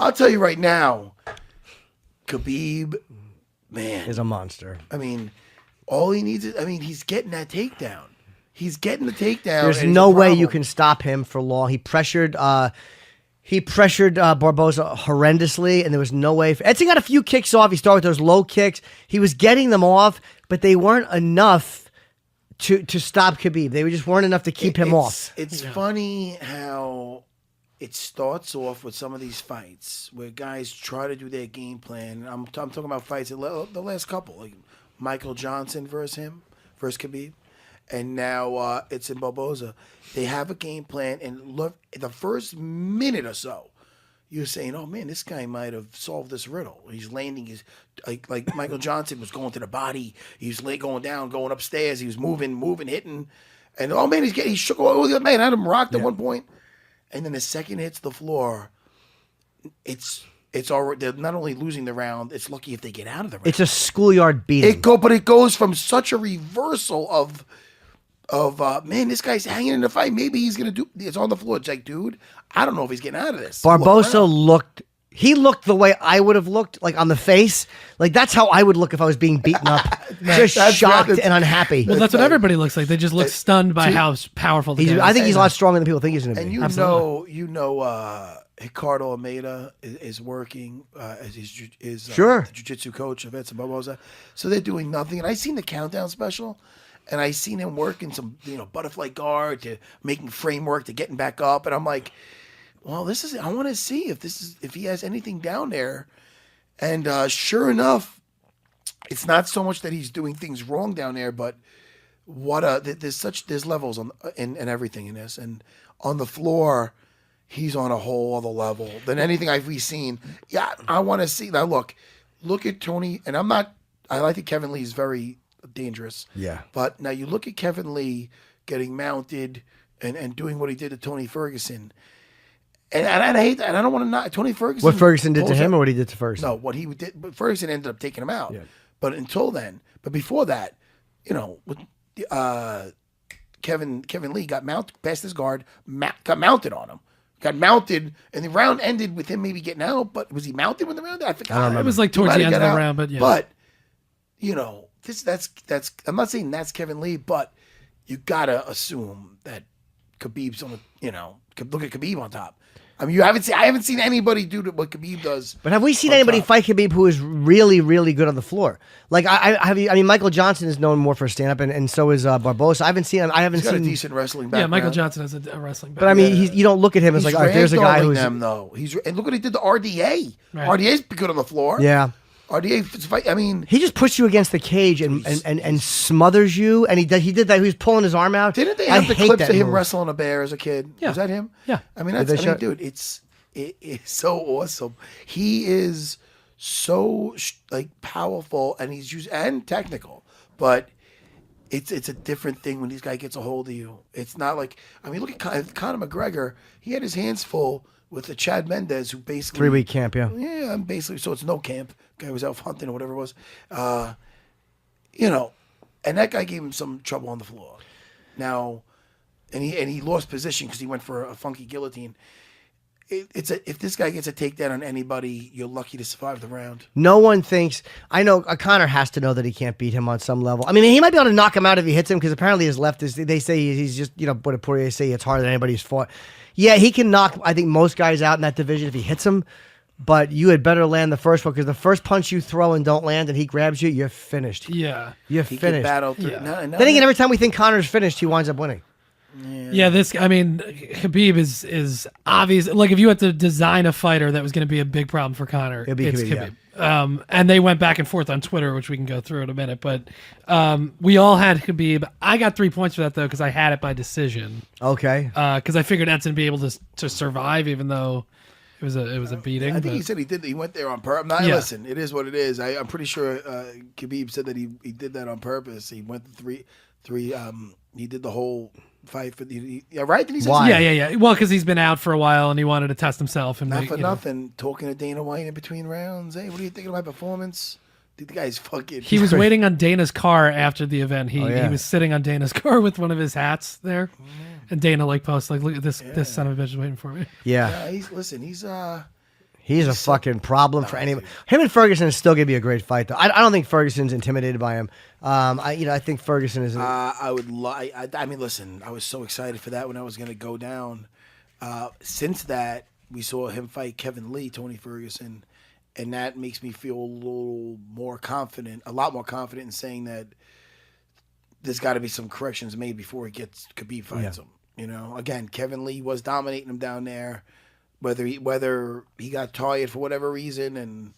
I'll tell you right now, Khabib, man, is a monster. I mean, all he needs is, he's getting that takedown. He's getting the takedown. There's no way you can stop him for long. He pressured Barboza horrendously, and there was no way. Edson got a few kicks off. He started with those low kicks. He was getting them off, but they weren't enough to stop Khabib. They just weren't enough to keep him off. It's funny how it starts off with some of these fights where guys try to do their game plan. I'm talking about fights, the last couple, like Michael Johnson versus Khabib. And now it's in Barboza. They have a game plan, and look, the first minute or so, you're saying, "Oh man, this guy might have solved this riddle." He's landing his like Michael Johnson was going to the body. He was going down, going upstairs. He was moving, hitting, and oh man, he shook. Oh man, had him rocked at one point, and then the second hits the floor, it's already, they're not only losing the round. It's lucky if they get out of the round. It's a schoolyard beating. But it goes from such a reversal of man, this guy's hanging in the fight. Maybe he's gonna do. It's on the floor. It's like, dude, I don't know if he's getting out of this. Barboza looked the way I would have looked, like on the face. Like that's how I would look if I was being beaten up, just shocked and unhappy. Well, that's what everybody looks like. They just look stunned by how powerful the guy is. I think he's a lot stronger than people think he's gonna be. And you know, Ricardo Almeida is working as his the jiu-jitsu coach of Edson Barboza. So they're doing nothing. And I seen the countdown special. And I seen him working some, butterfly guard to making framework to getting back up. And I'm like, well, I want to see if he has anything down there. And sure enough, it's not so much that he's doing things wrong down there, but there's levels in everything in this. And on the floor, he's on a whole other level than anything we've seen. Yeah, I want to see. Now look at Tony, and I like that Kevin Lee is very dangerous. Yeah. But now you look at Kevin Lee getting mounted and doing what he did to Tony Ferguson. And I hate that. And I don't want to knock Tony Ferguson. What Ferguson did to him or what he did to Ferguson? No, what he did. But Ferguson ended up taking him out. Yeah. But until then, before that, with, Kevin Lee got mounted past his guard, got mounted on him. Got mounted, and the round ended with him maybe getting out. But was he mounted when the round ended? I forgot. It was like towards the end of the round, but yeah. But, that's I'm not saying that's Kevin Lee, but you gotta assume that Khabib's on look at Khabib on top. I mean, I haven't seen anybody do what Khabib does. But have we seen anybody fight Khabib who is really, really good on the floor? Like Michael Johnson is known more for stand up, and so is Barboza. I haven't seen him. He's got a decent wrestling background. Yeah, Michael Johnson has a wrestling background. But I mean, you don't look at him as like, there's a guy who's them though. And look what he did to RDA. Right. RDA's good on the floor. Yeah. RDA fight. I mean, he just puts you against the cage and smothers you. And he did that. He was pulling his arm out. Didn't they have the clips of him wrestling a bear as a kid? Yeah. Was that him? Yeah. I mean, dude, it's so awesome. He is so powerful, and he's and technical, but it's a different thing when this guy gets a hold of you. It's not like, look at Conor McGregor. He had his hands full with the Chad Mendez, who basically 3-week camp, yeah. Yeah, basically. So it's no camp. Guy was out hunting or whatever it was. And that guy gave him some trouble on the floor. Now, and he lost position because he went for a funky guillotine. If this guy gets a takedown on anybody, you're lucky to survive the round. No one thinks. I know Conor has to know that he can't beat him on some level. I mean, he might be able to knock him out if he hits him because apparently his left is. They say he's just what did Poirier say? It's harder than anybody's fought. Yeah, he can knock. I think most guys out in that division if he hits him. But you had better land the first one because the first punch you throw and don't land and he grabs you, you're finished. Yeah, you're he finished. Battle through. Yeah. No, then again, every time we think Conor's finished, he winds up winning. Yeah, Khabib is obvious. Like, if you had to design a fighter that was going to be a big problem for Conor, it's Khabib. Yeah. And they went back and forth on Twitter, which we can go through in a minute. But we all had Khabib. I got 3 points for that, though, because I had it by decision. Okay. Because I figured Edson would be able to survive, even though it was a beating. I think he said he did. He went there on purpose. Listen, it is what it is. I'm pretty sure Khabib said that he did that on purpose. He went to three. He did the whole fight for right? Did he say why? Yeah. Well, because he's been out for a while and he wanted to test himself. And not for nothing. Talking to Dana White in between rounds. Hey, what do you think of my performance? Dude, the guy's fucking. He was waiting on Dana's car after the event. He was sitting on Dana's car with one of his hats there, and Dana posted look at this son of a bitch is waiting for me. Yeah. He's He's a fucking problem for anyone. Him and Ferguson is still going to be a great fight, though. I don't think Ferguson's intimidated by him. I think Ferguson is. I would lie. I mean, listen. I was so excited for that when I was going to go down. Since that, we saw him fight Kevin Lee, Tony Ferguson, and that makes me feel a little more confident, a lot more confident in saying that there's got to be some corrections made before Khabib fights him. You know, again, Kevin Lee was dominating him down there. Whether he got tired for whatever reason, and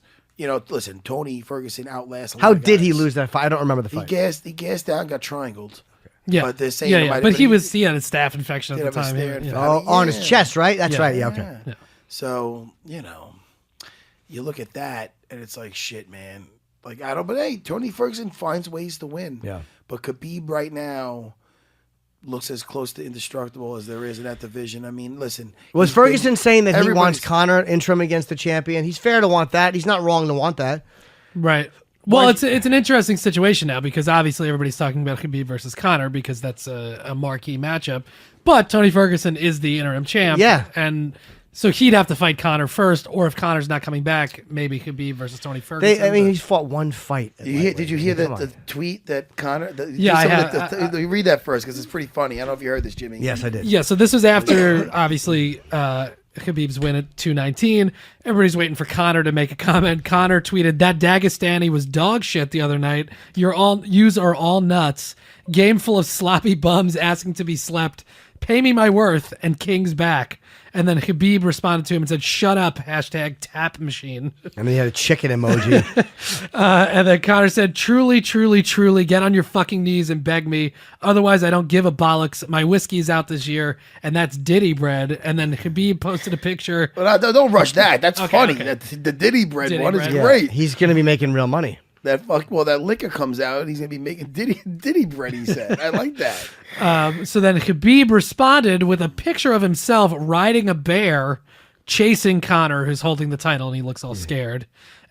listen, Tony Ferguson outlasted. How did he lose that fight? I don't remember the fight. He gassed out, got triangled. Yeah, but they're saying but he had a staph infection at the time. On his chest, right? That's right. Yeah, okay. Yeah. So you look at that, and it's like shit, man. Like but hey, Tony Ferguson finds ways to win. Yeah, but Khabib right now looks as close to indestructible as there is in that division. I mean, listen. Was Ferguson saying that he wants Conor interim against the champion? He's fair to want that. He's not wrong to want that. Right. Well, it's an interesting situation now because obviously everybody's talking about Khabib versus Conor because that's a marquee matchup. But Tony Ferguson is the interim champ. Yeah. And so he'd have to fight Conor first, or if Conor's not coming back, maybe Khabib versus Tony Ferguson. He's fought one fight. Did you hear the tweet that Conor? Read that first because it's pretty funny. I don't know if you heard this, Jimmy. Yes, I did. Yeah, so this was after, obviously, Khabib's win at 219. Everybody's waiting for Conor to make a comment. Conor tweeted, "That Dagestani was dog shit the other night. Yous are all nuts. Game full of sloppy bums asking to be slept. Pay me my worth, and King's back." And then Khabib responded to him and said, "Shut up, #tap machine." And then he had a chicken emoji. And then Conor said, "Truly, truly, truly, get on your fucking knees and beg me. Otherwise, I don't give a bollocks. My whiskey's out this year, and that's Diddy bread." And then Khabib posted a picture. Well, don't rush that. That's funny. Okay. The Diddy bread one is great. He's going to be making real money. That liquor comes out, he's gonna be making Diddy bread. He said, "I like that." So then Khabib responded with a picture of himself riding a bear, chasing Conor, who's holding the title, and he looks all scared,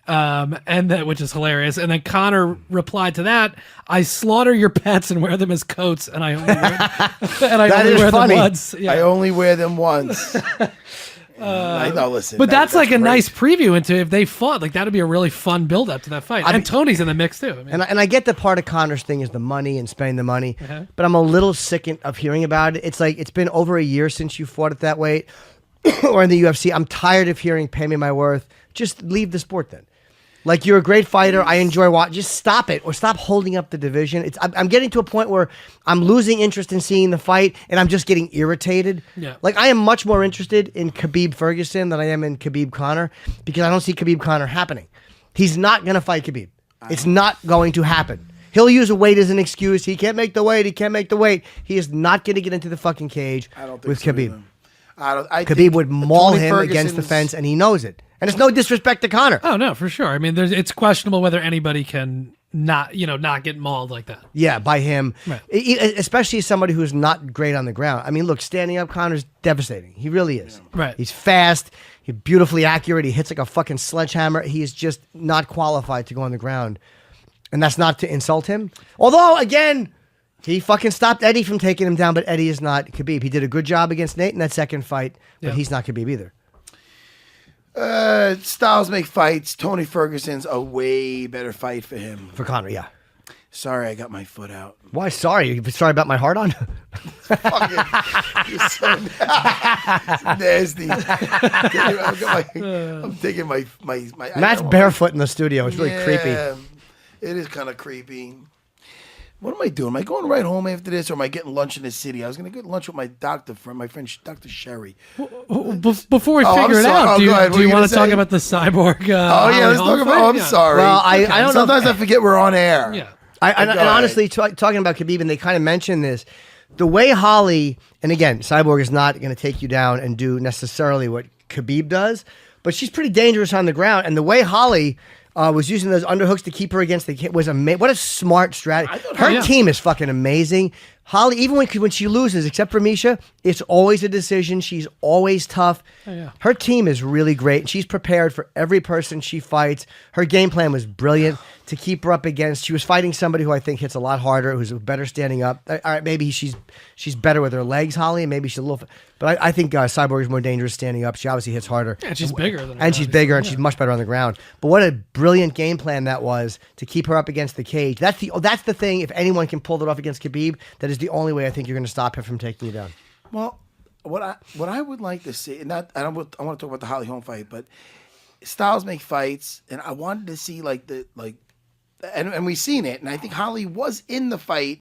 which is hilarious. And then Conor replied to that, "I slaughter your pets and wear them as coats, and I only wear them once." Yeah. I only wear them once. I know, listen. But that's like a nice preview into if they fought. Like, that would be a really fun build up to that fight. And Tony's in the mix too. I mean. And I get the part of Conor's thing is the money and spending the money, but I'm a little sick of hearing about it. It's like it's been over a year since you fought at that weight or in the UFC. I'm tired of hearing "pay me my worth." Just leave the sport then. Like, you're a great fighter. I enjoy watching. Just stop it or stop holding up the division. I'm getting to a point where I'm losing interest in seeing the fight, and I'm just getting irritated. Yeah. Like, I am much more interested in Khabib Ferguson than I am in Khabib Conor because I don't see Khabib Conor happening. He's not going to fight Khabib. It's not going to happen. He'll use a weight as an excuse. He can't make the weight. He is not going to get into the fucking cage with Khabib. Khabib would maul him against the fence, and he knows it. And it's no disrespect to Conor. Oh, no, for sure. I mean, it's questionable whether anybody can not get mauled like that. Yeah, by him. Right. Especially somebody who's not great on the ground. I mean, look, standing up, Conor's devastating. He really is. Right. He's fast. He's beautifully accurate. He hits like a fucking sledgehammer. He is just not qualified to go on the ground. And that's not to insult him. Although, again, he fucking stopped Eddie from taking him down, but Eddie is not Khabib. He did a good job against Nate in that second fight, but he's not Khabib either. Styles make fights. Tony Ferguson's a way better fight for him. For Conor, yeah. Sorry, I got my foot out. Why? Sorry? Sorry about my heart on? You're so nasty. I'm taking my Matt's barefoot in the studio. It's really creepy. It is kind of creepy. What am I doing? Am I going right home after this, or am I getting lunch in the city? I was going to get lunch with my doctor friend, my friend Dr. Sherry. Before we figure it out, do you want to talk about the cyborg? Let's talk about. I'm sorry. Well, I don't know. Sometimes I forget we're on air. Yeah. And honestly, talking about Khabib, and they kind of mentioned this, the way Holly, and again, Cyborg is not going to take you down and do necessarily what Khabib does, but she's pretty dangerous on the ground, and the way Holly was using those underhooks to keep her against the kid was amazing. What a smart strategy. Her team is fucking amazing. Holly, even when she loses, except for Misha, it's always a decision. She's always tough. Oh, yeah. Her team is really great. She's prepared for every person she fights. Her game plan was brilliant to keep her up against. She was fighting somebody who I think hits a lot harder, who's better standing up. All right, maybe she's better with her legs, Holly, and maybe she's a little. But I think Cyborg is more dangerous standing up. She obviously hits harder. And she's bigger than her. And she's bigger, and she's much better on the ground. But what a brilliant game plan that was to keep her up against the cage. That's the thing. If anyone can pull that off against Khabib, that is the only way I think you're going to stop him from taking you down. Well, what I would like to see, and I want to talk about the Holly Holm fight, but styles make fights, and I wanted to see and we've seen it, and I think Holly was in the fight